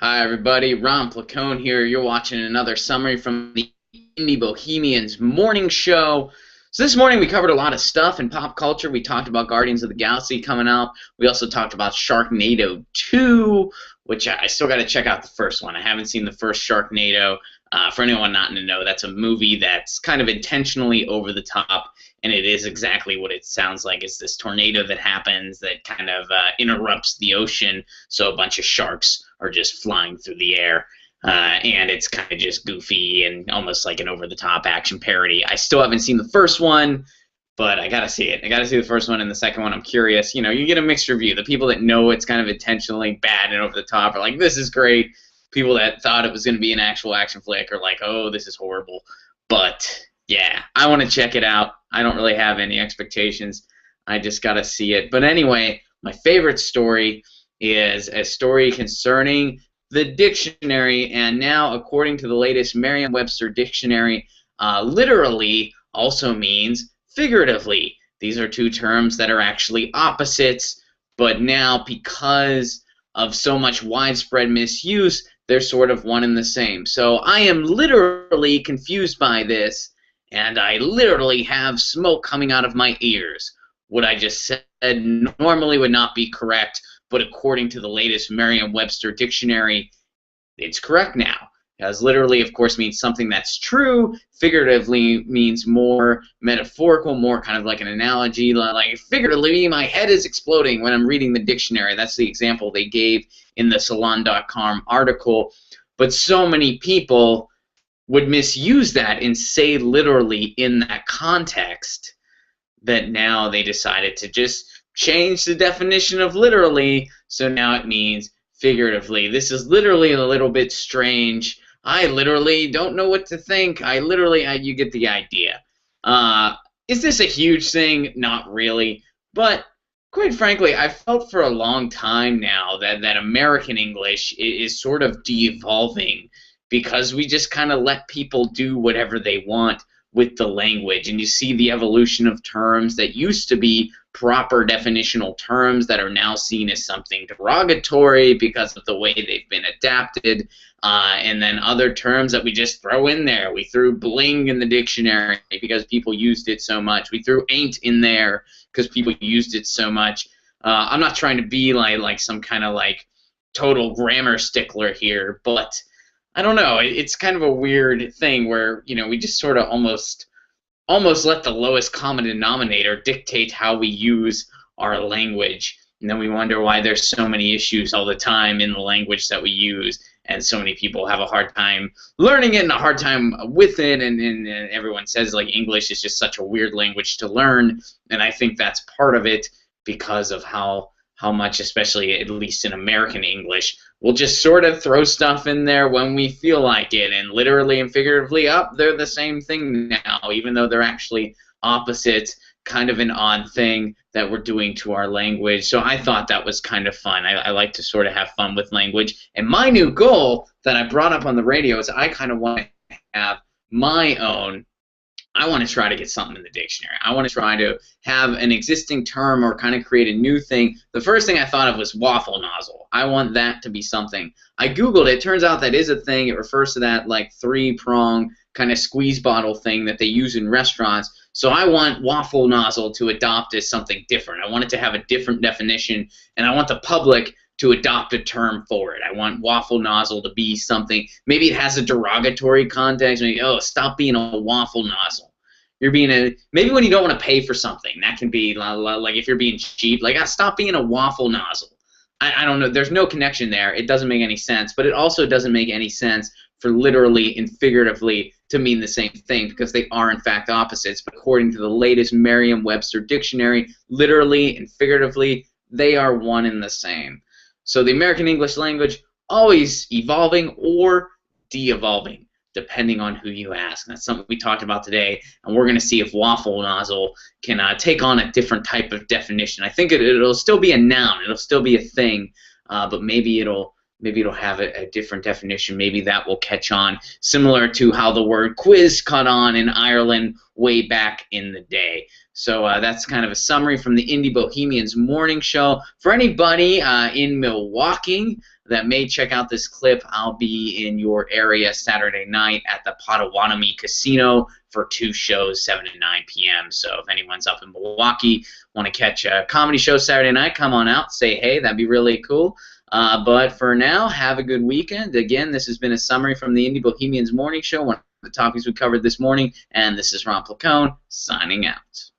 Hi everybody, Ron Placone here. You're watching another summary from the Indie Bohemians morning show. So this morning we covered a lot of stuff in pop culture. We talked about Guardians of the Galaxy coming out. We also talked about Sharknado 2, which I still got to check out the first one. I haven't seen the first Sharknado. For anyone not to know, that's a movie that's kind of intentionally over the top, and it is exactly what it sounds like. It's this tornado that happens that kind of interrupts the ocean, so a bunch of sharks are just flying through the air. And it's kind of just goofy and almost like an over-the-top action parody. I still haven't seen the first one, but I gotta see it. I gotta see the first one and the second one. I'm curious. You know, you get a mixed review. The people that know it's kind of intentionally bad and over the top are like, "This is great." People that thought it was going to be an actual action flick are like, "Oh, this is horrible." But yeah, I want to check it out. I don't really have any expectations. I just gotta see it. But anyway, my favorite story is a story concerning the dictionary, and now, according to the latest Merriam-Webster dictionary, literally also means figuratively. These are two terms that are actually opposites, but now, because of so much widespread misuse, they're sort of one and the same. So I am literally confused by this, and I literally have smoke coming out of my ears. What I just said normally would not be correct, but according to the latest Merriam-Webster dictionary, it's correct now. Because literally, of course, means something that's true. Figuratively means more metaphorical, more kind of like an analogy. Like figuratively, my head is exploding when I'm reading the dictionary. That's the example they gave in the Salon.com article. But so many people would misuse that and say literally in that context that now they decided to just change the definition of literally, so now it means figuratively. This is literally a little bit strange. I literally don't know what to think. You get the idea. Is this a huge thing? Not really. But quite frankly, I felt for a long time now that American English is sort of de-evolving because we just kind of let people do whatever they want with the language. And you see the evolution of terms that used to be proper definitional terms that are now seen as something derogatory because of the way they've been adapted, and then other terms that we just throw in there. We threw bling in the dictionary because people used it so much. We threw ain't in there because people used it so much. I'm not trying to be like some kind of like total grammar stickler here, but I don't know. It's kind of a weird thing where, you know, we just sort of almost let the lowest common denominator dictate how we use our language. And then we wonder why there's so many issues all the time in the language that we use, and so many people have a hard time learning it and a hard time with it, and everyone says like English is just such a weird language to learn, and I think that's part of it because of how much, especially at least in American English, we'll just sort of throw stuff in there when we feel like it, and literally and figuratively, they're the same thing now, even though they're actually opposites. Kind of an odd thing that we're doing to our language. So I thought that was kind of fun. I like to sort of have fun with language. And my new goal that I brought up on the radio is I kind of want to have my own. I want to try to get something in the dictionary. I want to try to have an existing term or kind of create a new thing. The first thing I thought of was waffle nozzle. I want that to be something. I Googled it. Turns out that is a thing. It refers to that like three-prong kind of squeeze bottle thing that they use in restaurants. So I want waffle nozzle to adopt as something different. I want it to have a different definition, and I want the public to adopt a term for it. I want waffle nozzle to be something. Maybe it has a derogatory context. Maybe, oh, stop being a waffle nozzle. You're being a, maybe when you don't want to pay for something, that can be like if you're being cheap, like, stop being a waffle nozzle. I don't know. There's no connection there. It doesn't make any sense, but it also doesn't make any sense for literally and figuratively to mean the same thing, because they are in fact opposites. But according to the latest Merriam-Webster dictionary, literally and figuratively, they are one and the same. So the American English language always evolving or de-evolving, depending on who you ask. And that's something we talked about today, and we're going to see if waffle nozzle can take on a different type of definition. I think it'll still be a noun, it'll still be a thing, but maybe it'll maybe it'll have a different definition. Maybe that will catch on, similar to how the word quiz caught on in Ireland way back in the day. So that's kind of a summary from the Indie Bohemians morning show. For anybody in Milwaukee that may check out this clip, I'll be in your area Saturday night at the Potawatomi Casino for 2 shows, 7 and 9 p.m. So if anyone's up in Milwaukee, want to catch a comedy show Saturday night, come on out, say hey, that'd be really cool. But for now, have a good weekend. Again, this has been a summary from the Indie Bohemians morning show, one of the topics we covered this morning, and this is Ron Placone signing out.